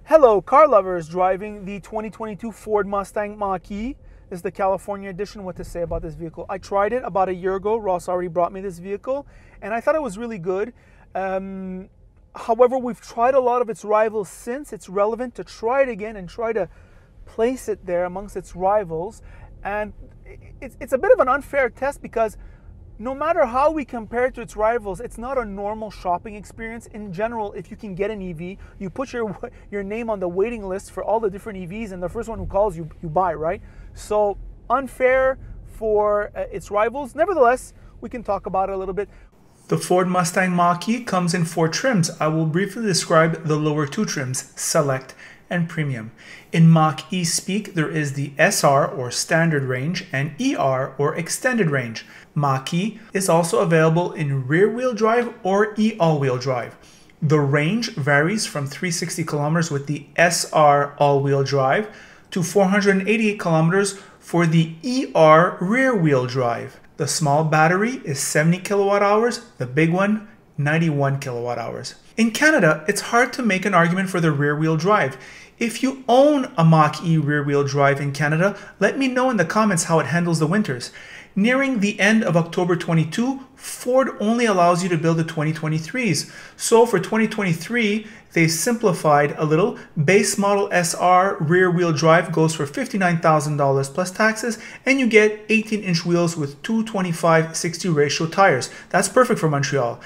Hello, car lovers driving the 2022 Ford Mustang Mach E. This is the California edition. What to say about this vehicle? I tried it about a year ago. Ross already brought me this vehicle, and I thought it was really good. However, we've tried a lot of its rivals since. It's relevant to try it again and try to place it there amongst its rivals. And it's a bit of an unfair test because no matter how we compare it to its rivals, it's not a normal shopping experience. In general, if you can get an EV, you put your name on the waiting list for all the different EVs, and the first one who calls you, you buy, right? So unfair for its rivals. Nevertheless, we can talk about it a little bit. The Ford Mustang Mach E comes in 4 trims. I will briefly describe the lower 2 trims, Select and Premium. In Mach E speak, there is the SR or Standard Range and ER or Extended Range. Mach E is also available in rear-wheel drive or all-wheel drive. The range varies from 360 kilometers with the SR all-wheel drive to 488 kilometers for the ER rear-wheel drive. The small battery is 70 kilowatt hours, the big one 91 kilowatt hours. In Canada, it's hard to make an argument for the rear-wheel drive. If you own a Mach E rear-wheel drive in Canada, let me know in the comments how it handles the winters. Nearing the end of October 22, Ford only allows you to build the 2023s. So for 2023, they simplified a little. Base model SR rear-wheel drive goes for $59,000 plus taxes, and you get 18-inch wheels with 225/60 ratio tires. That's perfect for Montreal.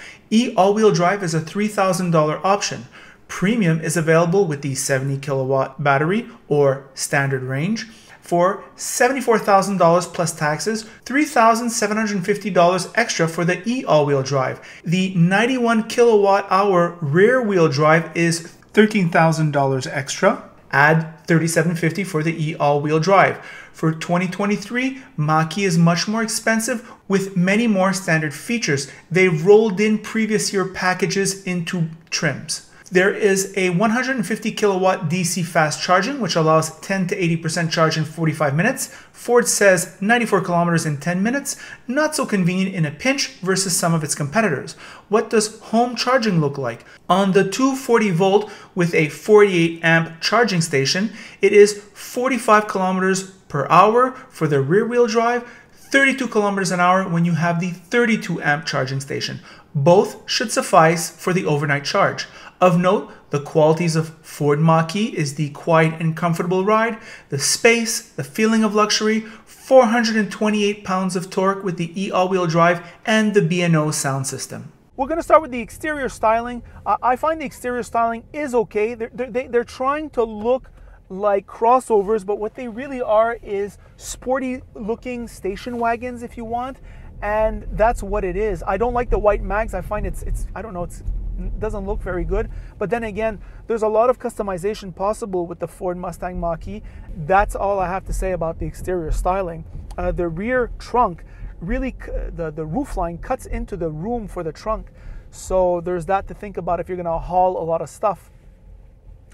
All-wheel drive is a $3,000 option. Premium is available with the 70 kilowatt battery or Standard Range for $74,000 plus taxes, $3,750 extra for the all-wheel drive. The 91 kilowatt hour rear wheel drive is $13,000 extra. Add $3,750 for the all-wheel drive. For 2023, Mach E is much more expensive with many more standard features. They rolled in previous year packages into trims. There is a 150 kilowatt DC fast charging, which allows 10 to 80% charge in 45 minutes. Ford says 94 kilometers in 10 minutes. Not so convenient in a pinch versus some of its competitors. What does home charging look like? On the 240 volt with a 48 amp charging station, it is 45 kilometers per hour for the rear wheel drive, 32 kilometers an hour when you have the 32 amp charging station. Both should suffice for the overnight charge. Of note, the qualities of Ford Mach E is the quiet and comfortable ride, the space, the feeling of luxury, 428 pounds of torque with the all-wheel drive, and the B&O sound system. We're going to start with the exterior styling. I find the exterior styling is okay. They're trying to look like crossovers, but what they really are is sporty looking station wagons, if you want, and that's what it is. I don't like the white mags. I find it's I don't know, it doesn't look very good. But then again, there's a lot of customization possible with the Ford Mustang Mach E. That's all I have to say about the exterior styling. The rear trunk, really, the roofline cuts into the room for the trunk. So there's that to think about if you're going to haul a lot of stuff.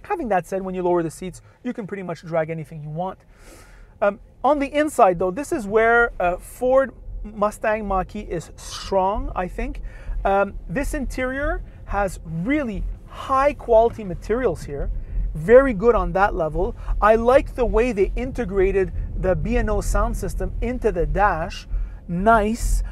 Having that said, when you lower the seats, you can pretty much drag anything you want. On the inside, though, this is where Ford Mustang Mach E is strong, I think. This interior has really high quality materials here. Very good on that level. I like the way they integrated the B&O sound system into the dash. Nice.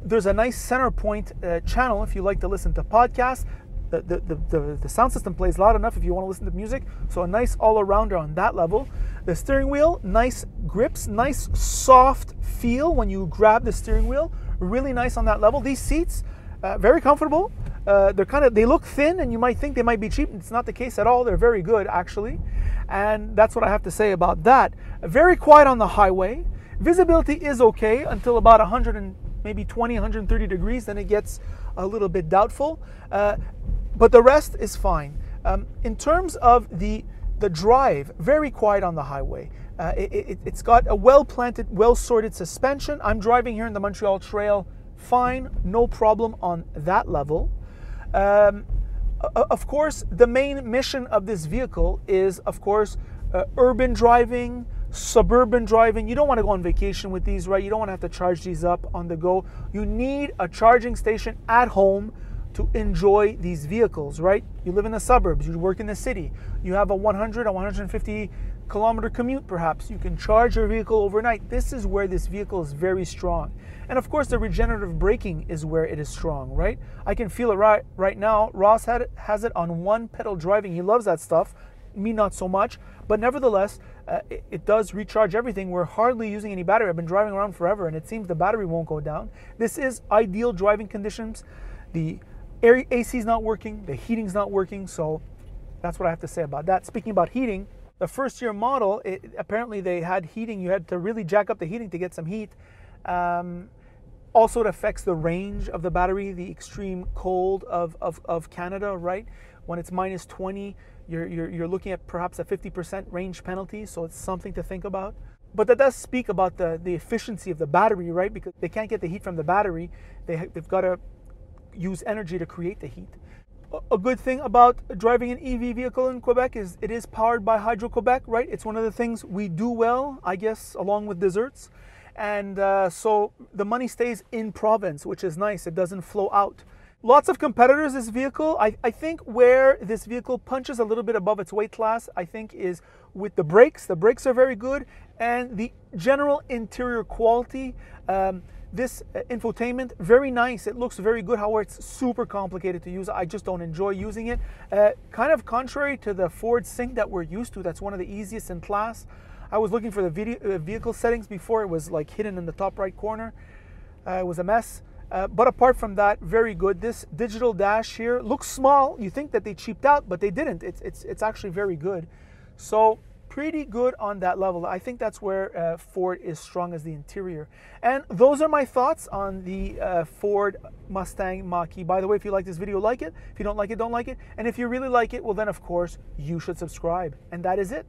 There's a nice center point channel if you like to listen to podcasts. The sound system plays loud enough if you want to listen to music. So a nice all-arounder on that level. The steering wheel, nice grips, nice soft feel when you grab the steering wheel. Really nice on that level. These seats, very comfortable. They look thin and you might think they might be cheap. It's not the case at all. They're very good actually. And that's what I have to say about that. Very quiet on the highway. Visibility is okay until about 100 and maybe 20, 130 degrees. Then it gets a little bit doubtful. But the rest is fine. In terms of the drive, very quiet on the highway. It's got a well-planted, well-sorted suspension. I'm driving here in the Montreal Trail, fine, no problem on that level. Of course, the main mission of this vehicle is, of course, urban driving, suburban driving. You don't want to go on vacation with these, right? You don't want to have to charge these up on the go. You need a charging station at home to enjoy these vehicles, right? You live in the suburbs, you work in the city, you have a 150 kilometer commute perhaps. You can charge your vehicle overnight. This is where this vehicle is very strong. And of course, the regenerative braking is where it is strong, right? I can feel it right now. Ross has it on one pedal driving. He loves that stuff. Me, not so much. But nevertheless, it does recharge everything. We're hardly using any battery. I've been driving around forever, and it seems the battery won't go down. This is ideal driving conditions. The AC is not working. The heating's not working. So that's what I have to say about that. Speaking about heating, the first year model, apparently they had heating. You had to really jack up the heating to get some heat. Also, it affects the range of the battery, the extreme cold of Canada, right? When it's minus 20, you're looking at perhaps a 50% range penalty, so it's something to think about. But that does speak about the efficiency of the battery, right? Because they can't get the heat from the battery. They've got to use energy to create the heat. A good thing about driving an EV vehicle in Quebec is it is powered by Hydro-Quebec, right? It's one of the things we do well, I guess, along with desserts. And so the money stays in province, which is nice. It doesn't flow out. Lots of competitors, this vehicle. I think where this vehicle punches a little bit above its weight class, I think, is with the brakes. The brakes are very good. And the general interior quality. This infotainment, very nice. It looks very good. However, it's super complicated to use. I just don't enjoy using it. Kind of contrary to the Ford Sync that we're used to. That's one of the easiest in class. I was looking for the vehicle settings before. It was like hidden in the top right corner. It was a mess. But apart from that, very good. This digital dash here looks small. You think that they cheaped out, but they didn't. It's actually very good. So pretty good on that level. I think that's where Ford is strong as the interior. And those are my thoughts on the Ford Mustang Mach E. By the way, if you like this video, like it. If you don't like it, don't like it. And if you really like it, well then of course you should subscribe. And that is it.